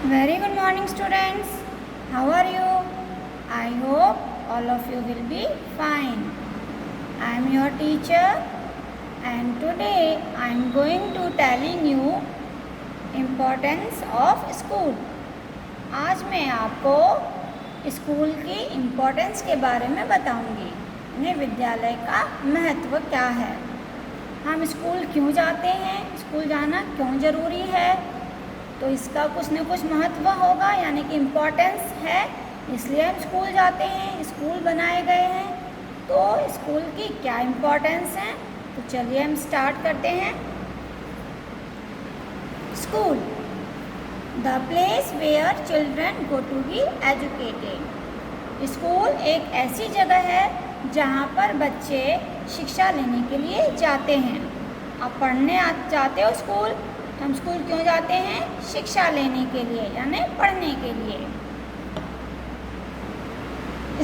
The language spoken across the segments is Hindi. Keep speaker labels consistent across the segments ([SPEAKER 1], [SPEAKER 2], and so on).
[SPEAKER 1] Very good morning, students. How are you? I hope all of you will be fine. I am your teacher, and today I am going to telling you importance of school. आज मैं आपको स्कूल की इम्पोर्टेंस के बारे में बताऊंगी। यानी विद्यालय का महत्व क्या है, हम स्कूल क्यों जाते हैं, स्कूल जाना क्यों ज़रूरी है, तो इसका कुछ न कुछ महत्व होगा, यानी कि इम्पोर्टेंस है, इसलिए हम स्कूल जाते हैं, स्कूल बनाए गए हैं। तो स्कूल की क्या इम्पोर्टेंस है, तो चलिए हम स्टार्ट करते हैं। School, the place where children go to be educated. School एक ऐसी जगह है जहाँ पर बच्चे शिक्षा लेने के लिए जाते हैं। आप पढ़ने जाते हो स्कूल, तो हम स्कूल क्यों जाते हैं? शिक्षा लेने के लिए, यानी पढ़ने के लिए।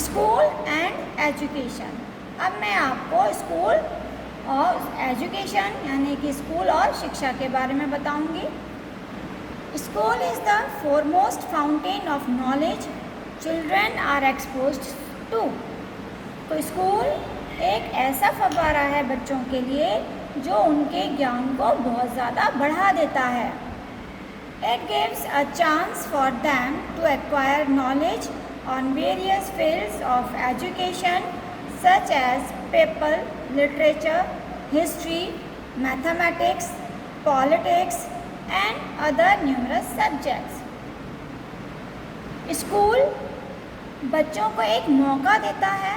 [SPEAKER 1] School and education. अब मैं आपको स्कूल और एजुकेशन यानी कि स्कूल और शिक्षा के बारे में बताऊंगी। School is the foremost fountain of knowledge children are exposed to. तो स्कूल एक ऐसा फव्वारा है बच्चों के लिए जो उनके ज्ञान को बहुत ज़्यादा बढ़ा देता है। It gives a chance for them to acquire knowledge on various fields of education such as paper, literature, history, mathematics, politics and other numerous subjects. School बच्चों को एक मौका देता है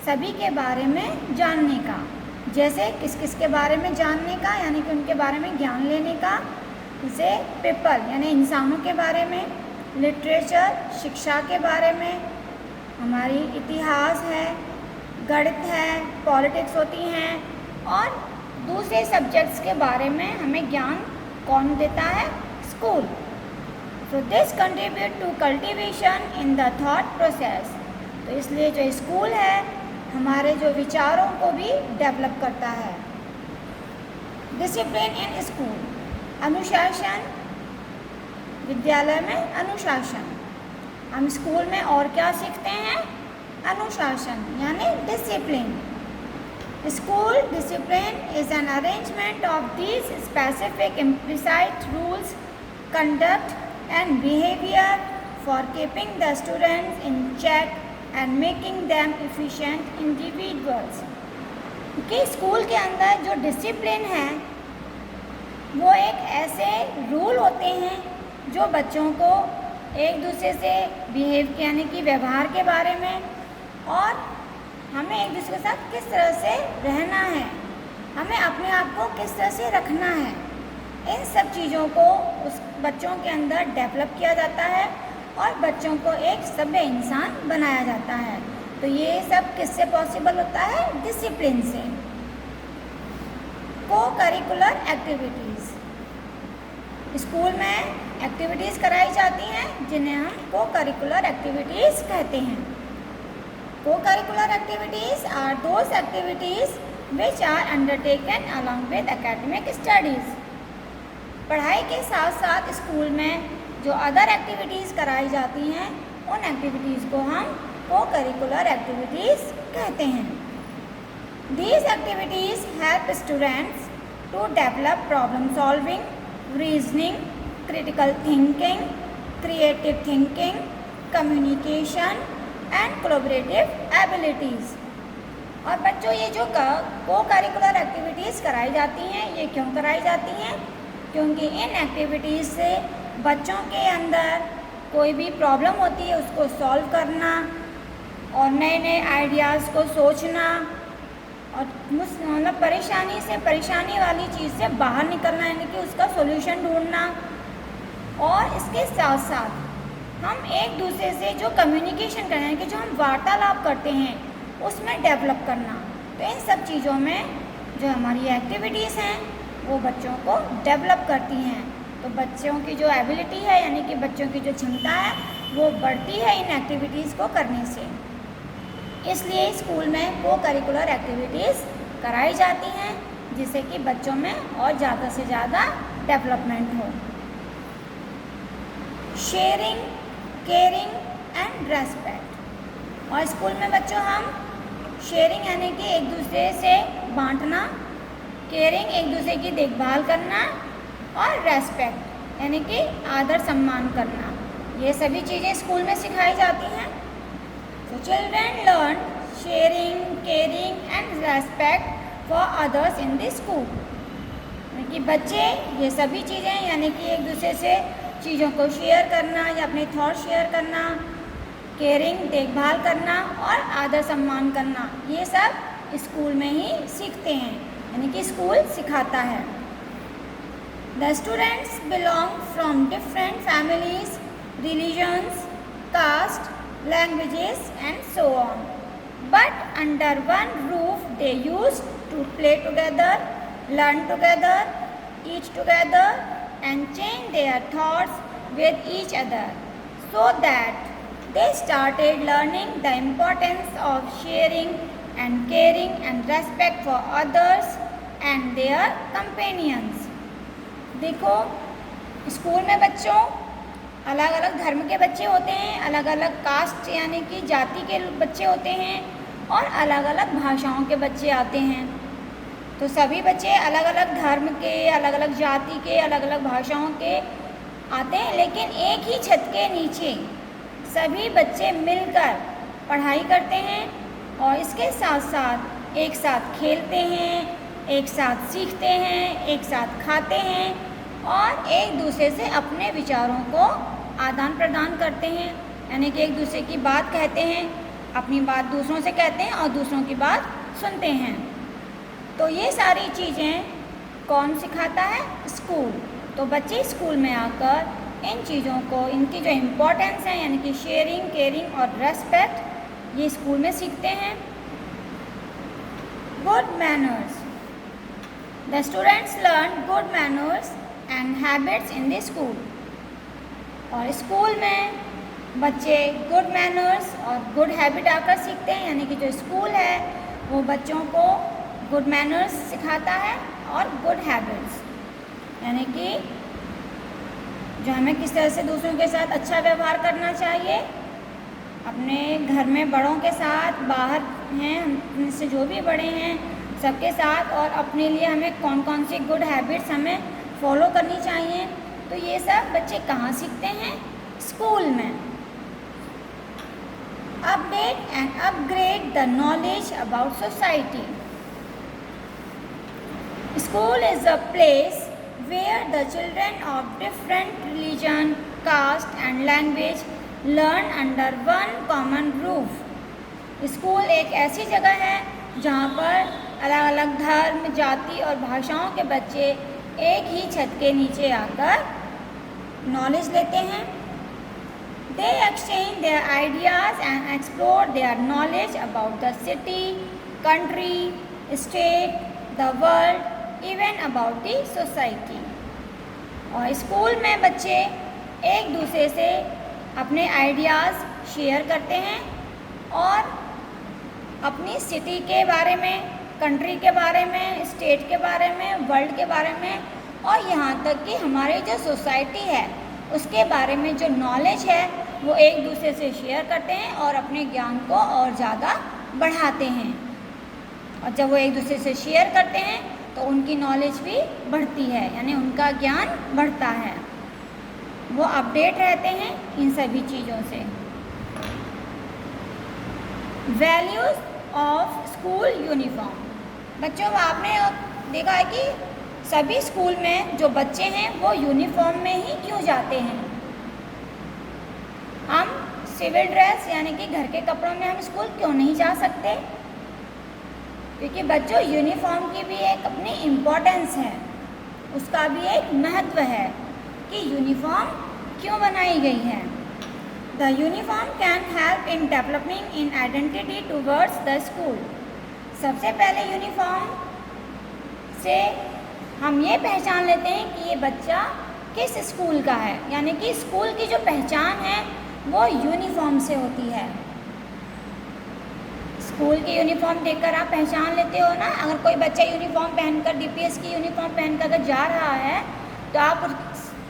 [SPEAKER 1] सभी के बारे में जानने का। जैसे किस किस के बारे में जानने का, यानी कि उनके बारे में ज्ञान लेने का। जैसे पीपल यानी इंसानों के बारे में, लिटरेचर शिक्षा के बारे में, हमारी इतिहास है, गणित है, पॉलिटिक्स होती हैं, और दूसरे सब्जेक्ट्स के बारे में हमें ज्ञान कौन देता है? School. So this contribute to cultivation in the thought process. तो इसलिए जो स्कूल है हमारे जो विचारों को भी डेवलप करता है। डिसिप्लिन इन स्कूल, अनुशासन। विद्यालय में अनुशासन। हम स्कूल में और क्या सीखते हैं? अनुशासन यानी discipline. School discipline is an arrangement of these specific implicit rules, conduct and behaviour for keeping the students in check and making them efficient individuals। कि स्कूल के अंदर जो डिसिप्लिन है वो एक ऐसे रूल होते हैं जो बच्चों को एक दूसरे से बिहेव यानी कि व्यवहार के बारे में, और हमें एक दूसरे के साथ किस तरह से रहना है, हमें अपने आप को किस तरह से रखना है, इन सब चीज़ों को उस बच्चों के अंदर डेवलप किया जाता है और बच्चों को एक सभ्य इंसान बनाया जाता है। तो ये सब किससे पॉसिबल होता है? डिसिप्लिन से। को करिकुलर एक्टिविटीज़, स्कूल में एक्टिविटीज़ कराई जाती हैं जिन्हें हम को करिकुलर एक्टिविटीज़ कहते हैं। Co-curricular activities are those activities which are undertaken along with academic studies. पढ़ाई के साथ साथ स्कूल में जो अदर एक्टिविटीज़ कराई जाती हैं उन एक्टिविटीज़ को हम को करिकुलर एक्टिविटीज़ कहते हैं। These activities help students to develop problem solving, reasoning, critical thinking, creative thinking, communication and collaborative abilities. और बच्चों ये जो को करिकुलर एक्टिविटीज़ कराई जाती हैं ये क्यों कराई जाती हैं? क्योंकि इन एक्टिविटीज़ से बच्चों के अंदर कोई भी प्रॉब्लम होती है उसको सॉल्व करना और नए नए आइडियाज़ को सोचना और मतलब परेशानी वाली चीज़ से बाहर निकलना, यानी कि उसका सॉल्यूशन ढूंढना। और इसके साथ साथ हम एक दूसरे से जो कम्युनिकेशन करना है कि जो हम वार्तालाप करते हैं उसमें डेवलप करना। तो इन सब चीज़ों में जो हमारी एक्टिविटीज़ हैं वो बच्चों को डेवलप करती हैं। तो बच्चों की जो एबिलिटी है यानी कि बच्चों की जो क्षमता है वो बढ़ती है इन एक्टिविटीज़ को करने से। इसलिए स्कूल में को करिकुलर एक्टिविटीज़ कराई जाती हैं जिससे कि बच्चों में और ज़्यादा से ज़्यादा डेवलपमेंट हो। Sharing, caring and respect. और स्कूल में बच्चों हम शेयरिंग यानी कि एक दूसरे से बांटना, केयरिंग एक दूसरे की देखभाल करना, और रेस्पेक्ट यानी कि आदर सम्मान करना, ये सभी चीज़ें स्कूल में सिखाई जाती हैं। तो children learn sharing, caring and respect for others in the school. यानी कि बच्चे ये सभी चीज़ें यानी कि एक दूसरे से चीज़ों को शेयर करना या अपने थॉट शेयर करना, केयरिंग देखभाल करना और आदर सम्मान करना, ये सब स्कूल में ही सीखते हैं, यानी कि स्कूल सिखाता है। The students belong from different families, religions, caste, languages and so on, but under one roof they use to play together, learn together, eat together and change their thoughts with each other, so that they started learning the importance of sharing and caring and respect for others and their companions। देखो स्कूल में बच्चों अलग अलग धर्म के बच्चे होते हैं, अलग अलग कास्ट यानी कि जाति के बच्चे होते हैं, और अलग अलग भाषाओं के बच्चे आते हैं। तो सभी बच्चे अलग अलग धर्म के, अलग अलग जाति के, अलग अलग भाषाओं के आते हैं, लेकिन एक ही छत के नीचे सभी बच्चे मिलकर पढ़ाई करते हैं, और इसके साथ साथ एक साथ खेलते हैं, एक साथ सीखते हैं, एक साथ खाते हैं, और एक दूसरे से अपने विचारों को आदान प्रदान करते हैं, यानी कि एक दूसरे की बात कहते हैं, अपनी बात दूसरों से कहते हैं और दूसरों की बात सुनते हैं। तो ये सारी चीज़ें कौन सिखाता है? स्कूल। तो बच्चे स्कूल में आकर इन चीज़ों को, इनकी जो इम्पोर्टेंस है यानी कि शेयरिंग, केयरिंग और रेस्पेक्ट, ये स्कूल में सीखते हैं। Good manners. The students learn good manners and habits in the school. और स्कूल में बच्चे गुड मैनर्स और गुड हैबिट आकर सीखते हैं, यानी कि जो स्कूल है वो बच्चों को गुड मैनर्स सिखाता है और गुड हैबिट्स, यानी कि जो हमें किस तरह से दूसरों के साथ अच्छा व्यवहार करना चाहिए, अपने घर में बड़ों के साथ, बाहर हैं हमसे जो भी बड़े हैं सबके साथ, और अपने लिए हमें कौन कौन सी गुड हैबिट्स हमें फॉलो करनी चाहिए। तो ये सब बच्चे कहाँ सीखते हैं? स्कूल में। Update and upgrade the knowledge about society. School is a place where the children of different religion, caste and language learn under one common roof। School एक ऐसी जगह है जहाँ पर अलग अलग धर्म, जाति और भाषाओं के बच्चे एक ही छत के नीचे आकर नॉलेज लेते हैं। They exchange their ideas and explore their knowledge about the city, country, state, the world, even about the society. और स्कूल में बच्चे एक दूसरे से अपने आइडियाज़ शेयर करते हैं, और अपनी सिटी के बारे में, कंट्री के बारे में, स्टेट के बारे में, वर्ल्ड के बारे में, और यहाँ तक कि हमारी जो सोसाइटी है उसके बारे में जो नॉलेज है वो एक दूसरे से शेयर करते हैं और अपने ज्ञान को और ज़्यादा बढ़ाते हैं। और जब वो एक दूसरे से शेयर करते हैं तो उनकी नॉलेज भी बढ़ती है, यानी उनका ज्ञान बढ़ता है, वो अपडेट रहते हैं इन सभी चीज़ों से। Values of school uniform. बच्चों आपने देखा है कि सभी स्कूल में जो बच्चे हैं वो यूनिफॉर्म में ही क्यों जाते हैं? हम सिविल ड्रेस यानी कि घर के कपड़ों में हम स्कूल क्यों नहीं जा सकते? क्योंकि बच्चों यूनिफॉर्म की भी एक अपनी इम्पोर्टेंस है, उसका भी एक महत्व है कि यूनिफॉर्म क्यों बनाई गई है। The uniform can help in developing in identity towards the school. सबसे पहले यूनिफॉर्म से हम ये पहचान लेते हैं कि ये बच्चा किस स्कूल का है, यानी कि स्कूल की जो पहचान है वो यूनिफॉर्म से होती है। स्कूल की यूनिफॉर्म देखकर आप पहचान लेते हो ना। अगर कोई बच्चा यूनिफॉर्म पहनकर, डीपीएस की यूनिफॉर्म पहनकर अगर जा रहा है तो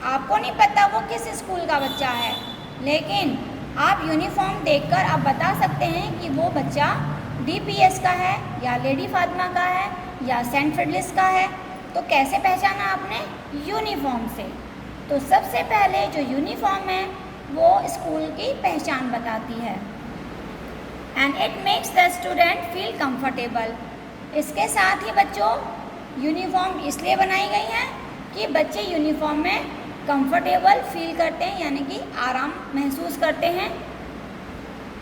[SPEAKER 1] आपको नहीं पता वो किस स्कूल का बच्चा है, लेकिन आप यूनिफॉर्म देखकर आप बता सकते हैं कि वो बच्चा DPS का है या लेडी फातिमा का है या सेंट फ्रेडलिस का है। तो कैसे पहचाना आपने? यूनिफॉर्म से। तो सबसे पहले जो यूनिफॉर्म है वो स्कूल की पहचान बताती है। And it makes the student feel comfortable. इसके साथ ही बच्चों यूनिफॉर्म इसलिए बनाई गई है कि बच्चे यूनिफॉर्म में कंफर्टेबल फील करते हैं, यानी कि आराम महसूस करते हैं,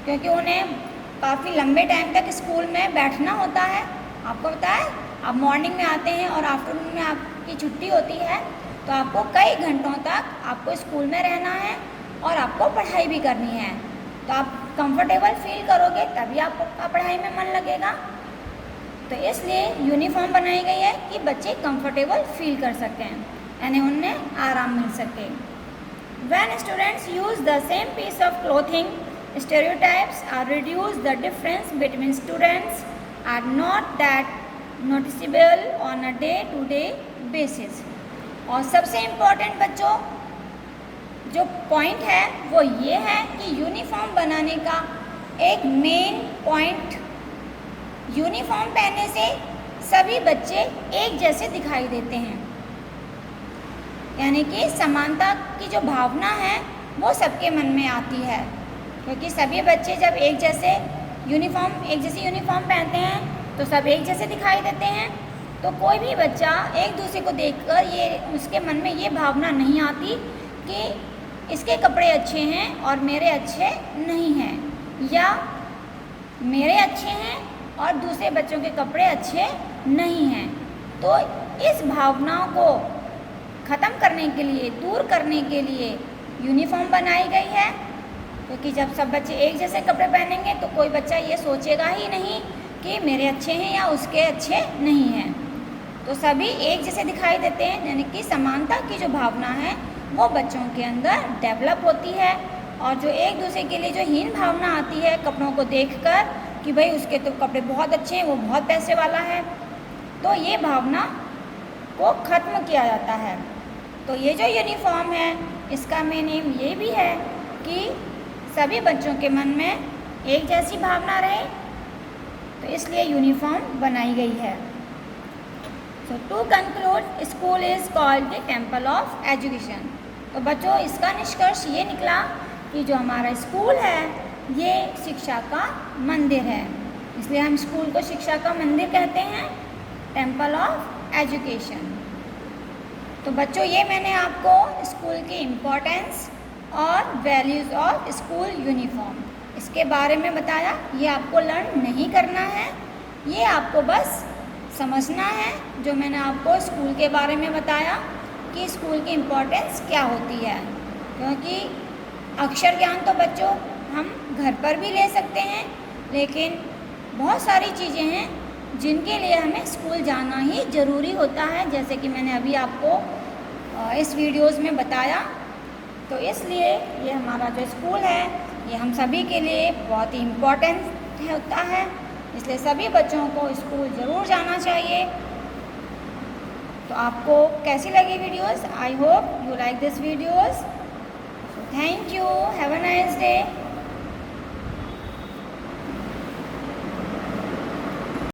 [SPEAKER 1] क्योंकि उन्हें काफ़ी लंबे टाइम तक स्कूल में बैठना होता है। आपको पता है, आप मॉर्निंग में आते हैं और आफ्टरनून में आपकी छुट्टी होती है, तो आपको कई घंटों तक आपको स्कूल में रहना है और आपको पढ़ाई भी करनी है। तो आप कंफर्टेबल फील करोगे तभी आपका पढ़ाई में मन लगेगा। तो इसलिए यूनिफॉर्म बनाई गई है कि बच्चे कंफर्टेबल फील कर सकें, यानी उन्हें आराम मिल सके। When students use the same piece of clothing, stereotypes are reduced. The difference between students are not that noticeable on a day-to-day basis. और सबसे इम्पोर्टेंट बच्चों जो पॉइंट है वो ये है कि यूनिफॉर्म बनाने का एक मेन पॉइंट, यूनिफॉर्म पहनने से सभी बच्चे एक जैसे दिखाई देते हैं, यानी कि समानता की जो भावना है वो सबके मन में आती है, क्योंकि सभी बच्चे जब एक जैसी यूनिफॉर्म पहनते हैं तो सब एक जैसे दिखाई देते हैं। तो कोई भी बच्चा एक दूसरे को देखकर उसके मन में ये भावना नहीं आती कि इसके कपड़े अच्छे हैं और मेरे अच्छे नहीं हैं, या मेरे अच्छे हैं और दूसरे बच्चों के कपड़े अच्छे नहीं हैं। तो इस भावना को ख़त्म करने के लिए, दूर करने के लिए यूनिफॉर्म बनाई गई है, क्योंकि जब सब बच्चे एक जैसे कपड़े पहनेंगे तो कोई बच्चा ये सोचेगा ही नहीं कि मेरे अच्छे हैं या उसके अच्छे नहीं हैं। तो सभी एक जैसे दिखाई देते हैं, यानी कि समानता की जो भावना है वो बच्चों के अंदर डेवलप होती है। और जो एक दूसरे के लिए जो हीन भावना आती है कपड़ों को देखकर कि भाई उसके तो कपड़े बहुत अच्छे हैं, वो बहुत पैसे वाला है, तो ये भावना को ख़त्म किया जाता है। तो ये जो यूनिफॉर्म है इसका मेन एम ये भी है कि सभी बच्चों के मन में एक जैसी भावना रहे, तो इसलिए यूनिफॉर्म बनाई गई है। So to conclude, school is called the temple of education. तो बच्चों इसका निष्कर्ष ये निकला कि जो हमारा स्कूल है ये शिक्षा का मंदिर है, इसलिए हम स्कूल को शिक्षा का मंदिर कहते हैं, टेम्पल ऑफ एजुकेशन। तो बच्चों ये मैंने आपको स्कूल की इम्पोर्टेंस और वैल्यूज़ ऑफ स्कूल यूनिफॉर्म इसके बारे में बताया। ये आपको लर्न नहीं करना है, ये आपको बस समझना है जो मैंने आपको स्कूल के बारे में बताया कि स्कूल की इम्पोर्टेंस क्या होती है। क्योंकि अक्षर ज्ञान तो बच्चों हम घर पर भी ले सकते हैं, लेकिन बहुत सारी चीज़ें हैं जिनके लिए हमें स्कूल जाना ही ज़रूरी होता है, जैसे कि मैंने अभी आपको इस वीडियोज़ में बताया। तो इसलिए ये हमारा जो स्कूल है ये हम सभी के लिए बहुत ही इम्पोर्टेंट होता है, इसलिए सभी बच्चों को स्कूल ज़रूर जाना चाहिए। तो आपको कैसी लगी videos? I hope you like this videos. Thank you, have a nice day.